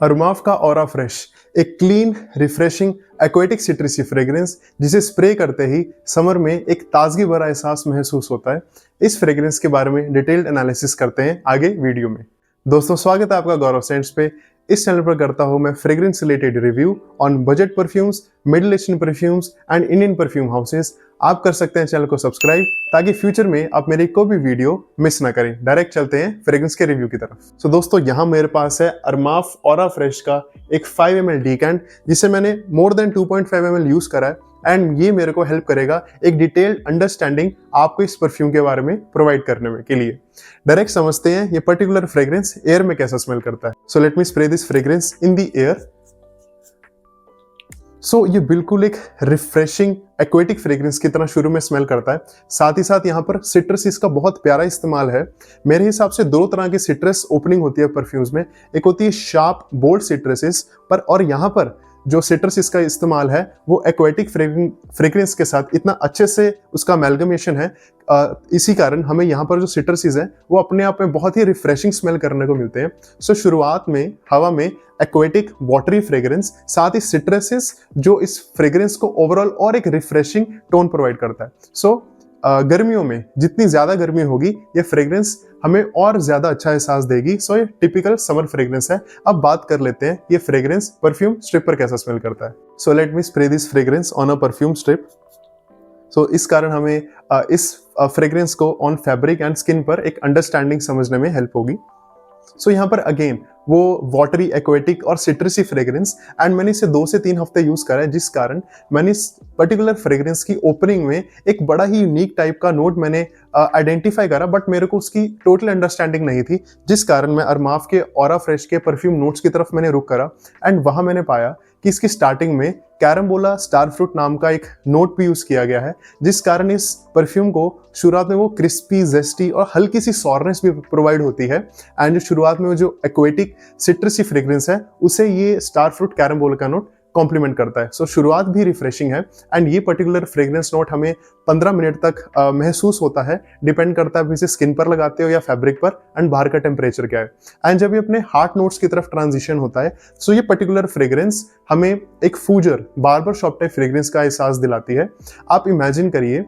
अरोमाफ का aura fresh एक clean, refreshing, aquatic सिट्रसी fragrance जिसे स्प्रे करते ही समर में एक ताजगी भरा एहसास महसूस होता है। इस फ्रेग्रेंस के बारे में डिटेल्ड एनालिसिस करते हैं आगे वीडियो में। दोस्तों, स्वागत है आपका गौरव सेंट्स पे। इस चैनल पर करता हूं मैं fragrance related review on budget perfumes, middle eastern perfumes and Indian perfume houses. आप कर सकते हैं चैनल को सब्सक्राइब ताकि फ्यूचर में आप मेरी कोई भी वीडियो मिस ना करें। डायरेक्ट चलते हैं फ्रेग्रेंस के रिव्यू की तरफ। दोस्तों, यहाँ मेरे पास है अरोमाफ ऑरा फ्रेश का एक 5 ml डीकैंट जिसे मैंने मोर देन 2.5 ml यूज करा है एंड ये मेरे को हेल्प करेगा एक डिटेल्ड अंडरस्टैंडिंग आपको इस परफ्यूम के बारे में प्रोवाइड करने में के लिए। डायरेक्ट समझते हैं ये पर्टिकुलर फ्रेग्रेंस एयर में कैसा स्मेल करता है। So let me spray this fragrance in the air. So ये बिल्कुल एक रिफ्रेशिंग एक्वेटिक फ्रेग्रेंस की तरह शुरू में स्मेल करता है। साथ ही साथ यहाँ पर सिट्रस इसका बहुत प्यारा इस्तेमाल है। मेरे हिसाब से दो तरह की सिट्रस ओपनिंग होती है परफ्यूम्स में। एक होती है शार्प बोल्ड सिट्रसेस पर, और यहाँ पर जो सिट्रस इसका इस्तेमाल है वो एक्वेटिक फ्रेग्रेंस के साथ इतना अच्छे से उसका अमेलगमेशन है। इसी कारण हमें यहाँ पर जो सिट्रसेस हैं वो अपने आप में बहुत ही रिफ्रेशिंग स्मेल करने को मिलते हैं। सो शुरुआत में हवा में एक्वेटिक वाटरी फ्रेग्रेंस, साथ ही सिट्रसेस जो इस फ्रेग्रेंस को ओवरऑल और एक रिफ्रेशिंग टोन प्रोवाइड करता है। सो गर्मियों में जितनी ज्यादा गर्मी होगी ये फ्रेग्रेंस हमें और ज्यादा अच्छा एहसास देगी। सो ये टिपिकल समर फ्रेग्रेंस है। अब बात कर लेते हैं ये फ्रेग्रेंस परफ्यूम स्ट्रिप पर कैसा स्मेल करता है। So let me spray this fragrance on a perfume strip. So इस कारण हमें इस फ्रेग्रेंस को ऑन फैब्रिक एंड स्किन पर एक अंडरस्टैंडिंग समझने में हेल्प होगी। सो यहाँ पर अगेन वो वाटरी, एक्वेटिक और सिट्रसी फ्रेग्रेंस एंड मैंने इसे 2 से 3 हफ्ते यूज करा है, जिस कारण मैंने इस पर्टिकुलर फ्रेग्रेंस की ओपनिंग में एक बड़ा ही यूनिक टाइप का नोट मैंने आइडेंटिफाई करा, बट मेरे को उसकी टोटल अंडरस्टैंडिंग नहीं थी, जिस कारण मैं अरोमाफ के ऑरा फ्रेश के परफ्यूम नोट्स की तरफ मैंने रुक करा एंड वहां मैंने पाया कि इसकी स्टार्टिंग में कैरम्बोला स्टार फ्रूट नाम का एक नोट भी यूज किया गया है, जिस कारण इस परफ्यूम को शुरुआत में वो क्रिस्पी, जेस्टी और हल्की सी सॉरनेस भी प्रोवाइड होती है। एंड जो शुरुआत में वो जो एक्वेटिक सिट्रसी फ्रेग्रेंस है उसे ये स्टार फ्रूट कैरम्बोला का नोट कॉम्प्लीमेंट करता है। सो शुरुआत भी रिफ्रेशिंग है एंड ये पर्टिकुलर फ्रेग्रेंस नोट हमें 15 मिनट तक महसूस होता है। डिपेंड करता है आप इसे स्किन पर लगाते हो या फैब्रिक पर एंड बाहर का टेम्परेचर क्या है। एंड जब ये अपने हार्ट नोट्स की तरफ ट्रांजिशन होता है, सो ये पर्टिकुलर फ्रेग्रेंस हमें एक फूजर बार्बर शॉप टाइप फ्रेग्रेंस का एहसास दिलाती है। आप इमेजिन करिए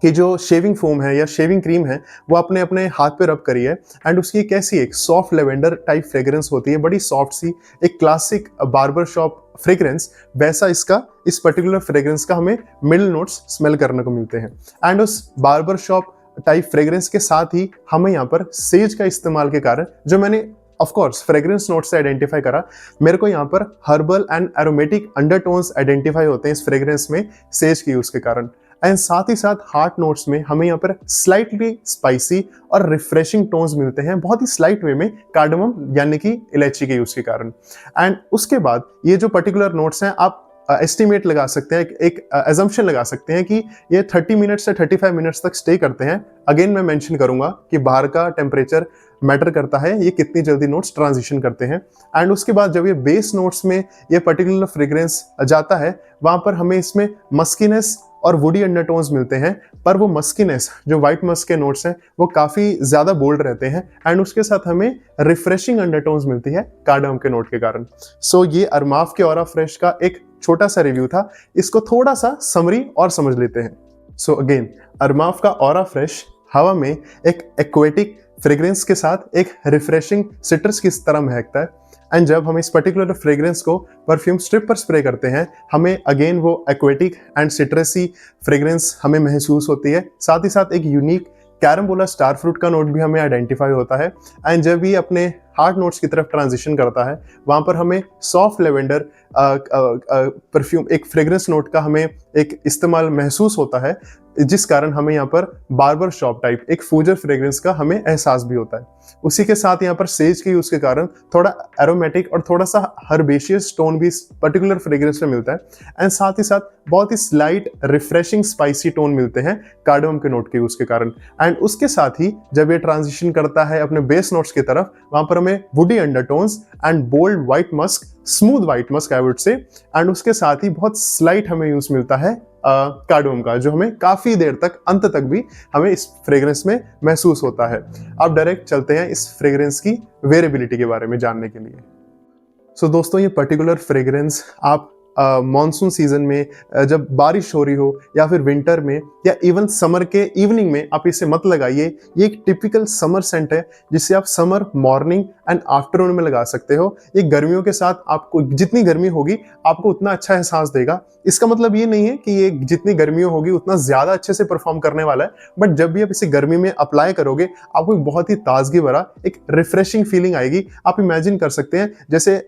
कि जो शेविंग फोम है या शेविंग क्रीम है वो आपने अपने हाथ पे रब करी है एंड उसकी कैसी एक सॉफ्ट लेवेंडर टाइप फ्रेग्रेंस होती है, बड़ी सॉफ्ट सी, एक क्लासिक बार्बर शॉप फ्रेग्रेंस, वैसा इस पर्टिकुलर फ्रेग्रेंस का हमें मिडिल नोट्स स्मेल करने को मिलते हैं। एंड उस बार्बर शॉप टाइप फ्रेग्रेंस के साथ ही हमें यहाँ पर सेज का इस्तेमाल के कारण, जो मैंने ऑफ कोर्स फ्रेग्रेंस नोट से आइडेंटिफाई करा, मेरे को यहाँ पर herbal and aromatic undertones identify होते हैं इस फ्रेग्रेंस में सेज के यूज के कारण। एंड साथ ही साथ हार्ट नोट्स में हमें यहाँ पर स्लाइटली स्पाइसी और रिफ्रेशिंग टोन्स मिलते हैं, बहुत ही स्लाइट वे में, कार्डमम यानी कि इलायची के यूज के कारण। एंड उसके बाद ये जो पर्टिकुलर नोट्स हैं आप एस्टिमेट लगा सकते हैं, एक एजम्पशन लगा सकते हैं कि ये 30 मिनट्स से 35 मिनट्स तक स्टे करते हैं। अगेन मैं मेंशन करूंगा कि बाहर का टेम्परेचर मैटर करता है ये कितनी जल्दी नोट्स ट्रांजिशन करते हैं। एंड उसके बाद जब ये बेस नोट्स में ये पर्टिकुलर फ्रेग्रेंस जाता है, वहां पर हमें इसमें मस्कीनेस और वुडी अंडरटोन्स मिलते हैं, पर वो मस्कीनेस जो व्हाइट मस्क के नोट्स हैं वो काफी ज्यादा बोल्ड रहते हैं एंड उसके साथ हमें रिफ्रेशिंग अंडरटोन्स मिलती है कार्डमम के नोट के कारण। सो ये अरोमाफ के ऑरा फ्रेश का एक छोटा सा रिव्यू था। इसको थोड़ा सा समरी और समझ लेते हैं। सो अगेन अरोमाफ का ऑरा फ्रेश हवा में एक एक्वेटिक फ्रेग्रेंस के साथ एक रिफ्रेशिंग सिट्रस की तरह महकता है। एंड जब हम इस पर्टिकुलर फ्रेग्रेंस को परफ्यूम स्ट्रिप पर स्प्रे करते हैं, हमें अगेन वो एक्वेटिक एंड सिट्रसी फ्रेग्रेंस हमें महसूस होती है। साथ ही साथ एक यूनिक कैरम्बोला स्टार फ्रूट का नोट भी हमें आइडेंटिफाई होता है। एंड जब ये अपने हार्ट नोट्स की तरफ ट्रांजिशन करता है, वहां पर हमें सॉफ्ट लेवेंडर परफ्यूम एक फ्रेग्रेंस नोट का हमें एक इस्तेमाल महसूस होता है, जिस कारण हमें यहाँ पर बार्बर शॉप टाइप एक फूजर फ्रेग्रेंस का हमें एहसास भी होता है। उसी के साथ यहाँ पर सेज के यूज के कारण थोड़ा एरोमेटिक और थोड़ा सा हर्बेशियस टोन भी इस पर्टिकुलर फ्रेग्रेंस में मिलता है। एंड साथ ही साथ बहुत ही स्लाइट रिफ्रेशिंग स्पाइसी टोन मिलते हैं कार्डमम के नोट के यूज के कारण। एंड उसके साथ ही जब ये ट्रांजिशन करता है अपने बेस नोट्स की तरफ, वहां पर हमें woody undertones and bold white musk, smooth white musk I would say, and उसके साथ ही बहुत स्लाइट हमें यूज मिलता है कार्डमम का, जो हमें काफी देर तक, अंत तक भी हमें इस फ्रेग्रेंस में महसूस होता है। अब डायरेक्ट चलते हैं इस फ्रेग्रेंस की वेरिएबिलिटी के बारे में जानने के लिए। सो दोस्तों ये पर्टिकुलर फ्रेग्रेंस आप मॉनसून सीजन में जब बारिश हो रही हो या फिर विंटर में या इवन समर के इवनिंग में आप इसे मत लगाइए। ये एक टिपिकल समर सेंट है जिसे आप समर मॉर्निंग एंड आफ्टरनून में लगा सकते हो। ये गर्मियों के साथ आपको जितनी गर्मी होगी आपको उतना अच्छा एहसास देगा। इसका मतलब ये नहीं है कि ये जितनी गर्मियों होगी उतना ज्यादा अच्छे से परफॉर्म करने वाला है, बट जब भी आप इसे गर्मी में अप्लाई करोगे आपको एक बहुत ही ताजगी भरा एक रिफ्रेशिंग फीलिंग आएगी। आप इमेजिन कर सकते हैं जैसे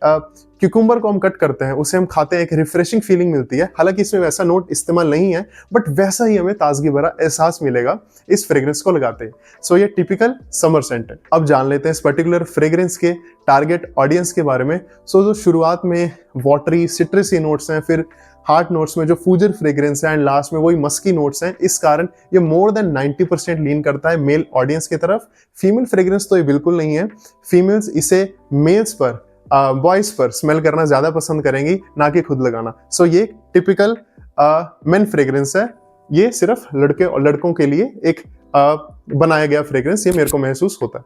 क्यूकुम्बर को हम कट करते हैं, उसे हम खाते हैं, एक रिफ्रेशिंग फीलिंग मिलती है। हालांकि इसमें वैसा नोट इस्तेमाल नहीं है, बट वैसा ही हमें ताजगी भरा एहसास मिलेगा इस फ्रेग्रेंस को लगाते हैं। सो ये टिपिकल समर सेंट है। अब जान लेते हैं इस पर्टिकुलर फ्रेग्रेंस के टारगेट ऑडियंस के बारे में। सो जो शुरुआत में वाटरी सिट्रसी नोट्स हैं, फिर हार्ट नोट्स में जो फूजर फ्रेग्रेंस है, एंड लास्ट में वही मस्की नोट्स हैं। इस कारण ये मोर देन 90% लीन करता है मेल ऑडियंस की तरफ। फीमेल फ्रेग्रेंस तो ये बिल्कुल नहीं है। फीमेल्स इसे मेल्स पर बॉयज पर स्मेल करना ज्यादा पसंद करेंगी, ना कि खुद लगाना। सो ये टिपिकल मेन फ्रेग्रेंस है। ये सिर्फ लड़के और लड़कों के लिए एक बनाया गया फ्रेग्रेंस, ये मेरे को महसूस होता है।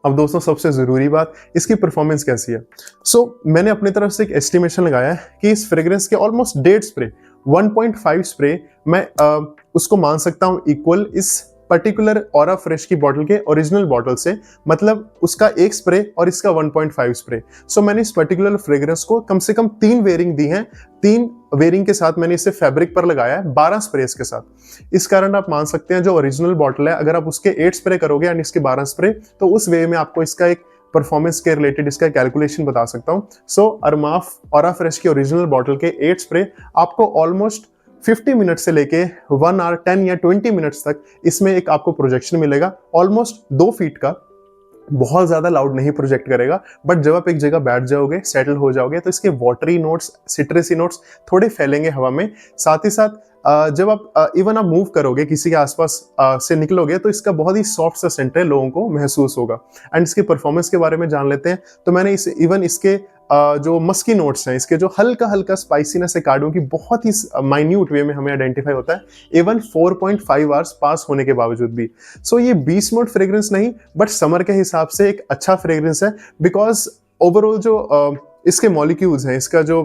अब दोस्तों सबसे जरूरी बात, इसकी परफॉर्मेंस कैसी है। मैंने अपनी तरफ से एक एस्टिमेशन लगाया है कि इस फ्रेग्रेंस के ऑलमोस्ट 1.5 स्प्रे 1.5 स्प्रे मैं उसको मान सकता हूं इक्वल इस पर्टिकुलर ऑरा फ्रेश की बॉटल के ओरिजिनल बॉटल से। मतलब उसका 1 स्प्रे और इसका 1.5 स्प्रे। मैंने इस पर्टिकुलर फ्रेग्रेंस को कम से कम 3 वेयरिंग दी हैं। 3 वेयरिंग के साथ मैंने इसे फैब्रिक पर लगाया है 12 स्प्रेस के साथ। इस कारण आप मान सकते हैं जो ओरिजिनल बॉटल है, अगर आप उसके 8 स्प्रे करोगे यानी इसके 12 स्प्रे, तो उस वे में आपको इसका एक परफॉर्मेंस के रिलेटेड इसका कैलकुलेशन बता सकता हूं। अरमाफ ऑरा फ्रेश की ओरिजिनल बॉटल के 8 स्प्रे आपको ऑलमोस्ट 50 मिनट से लेके 1 आवर 10 या 20 मिनट्स तक इसमें एक आपको प्रोजेक्शन मिलेगा ऑलमोस्ट 2 फीट का। बहुत ज्यादा लाउड नहीं प्रोजेक्ट करेगा, बट जब आप एक जगह बैठ जाओगे, सेटल हो जाओगे, तो इसके वाटरी नोट्स, सिट्रसी नोट्स थोड़े फैलेंगे हवा में। साथ ही साथ जब आप इवन आप मूव करोगे, किसी के आसपास से निकलोगे, तो इसका बहुत ही सॉफ्ट सा सेंट है, लोगों को महसूस होगा। एंड इसके परफॉर्मेंस के बारे में जान लेते हैं। तो मैंने इस इवन इसके जो मस्की नोट्स हैं, इसके जो हल्का हल्का स्पाइसीनेस है कार्डों की, बहुत ही माइन्यूट वे में हमें आइडेंटिफाई होता है इवन 4.5 आवर्स पास होने के बावजूद भी। ये 20 मिनट फ्रेग्रेंस नहीं, बट समर के हिसाब से एक अच्छा फ्रेग्रेंस है। बिकॉज ओवरऑल जो इसके मॉलिक्यूल्स हैं, इसका जो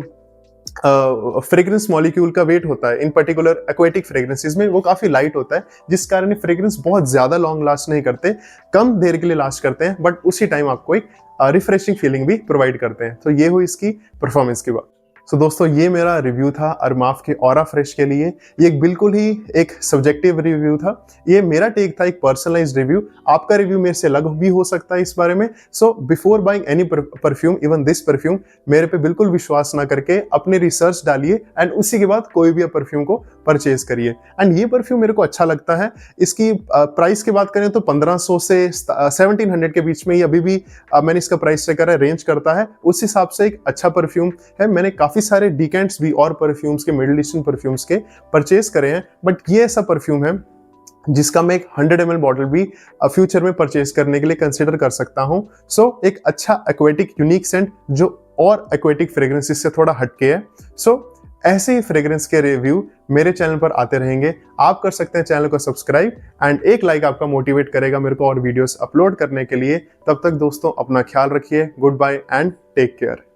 फ्रेग्रेंस मॉलिक्यूल का वेट होता है इन पर्टिकुलर एक्वेटिक फ्रेग्रेंसेस में, वो काफी लाइट होता है, जिस कारण फ्रेग्रेंस बहुत ज्यादा लॉन्ग लास्ट नहीं करते, कम देर के लिए लास्ट करते हैं, बट उसी टाइम आपको एक रिफ्रेशिंग फीलिंग भी प्रोवाइड करते हैं। तो ये हुई इसकी परफॉर्मेंस की बात। दोस्तों ये मेरा रिव्यू था अरमाफ के ऑरा फ्रेश के लिए। ये एक बिल्कुल ही एक सब्जेक्टिव रिव्यू था, ये मेरा टेक था, एक पर्सनलाइज्ड रिव्यू। आपका रिव्यू मेरे से अलग भी हो सकता है इस बारे में। Before buying any perfume, even this perfume, मेरे पे बिल्कुल विश्वास ना करके अपने रिसर्च डालिए एंड उसी के बाद कोई भी परफ्यूम को परचेज करिए। एंड ये परफ्यूम मेरे को अच्छा लगता है। इसकी प्राइस की बात करें तो 1500 से 1700 के बीच में ही अभी भी मैंने इसका प्राइस चेक करा है, रेंज करता है। उस हिसाब से एक अच्छा परफ्यूम है। मैंने काफी सारे डिकेंट्स भी और परफ्यूम्स के, मिडिल ईस्टर्न परफ्यूम्स के परचेज करे हैं, बट ये ऐसा परफ्यूम है जिसका मैं एक 100 ml बॉटल भी फ्यूचर में परचेज करने के लिए कंसिडर कर सकता हूं। एक अच्छा एक्वेटिक यूनिक सेंट जो और एक्वेटिक फ्रेग्रेंसेस से थोड़ा हटके है। ऐसे ही फ्रेग्रेंस के रिव्यू मेरे चैनल पर आते रहेंगे। आप कर सकते हैं चैनल को सब्सक्राइब, एंड एक लाइक आपका मोटिवेट करेगा मेरे को और वीडियोस अपलोड करने के लिए। तब तक दोस्तों अपना ख्याल रखिए। Good bye and take care.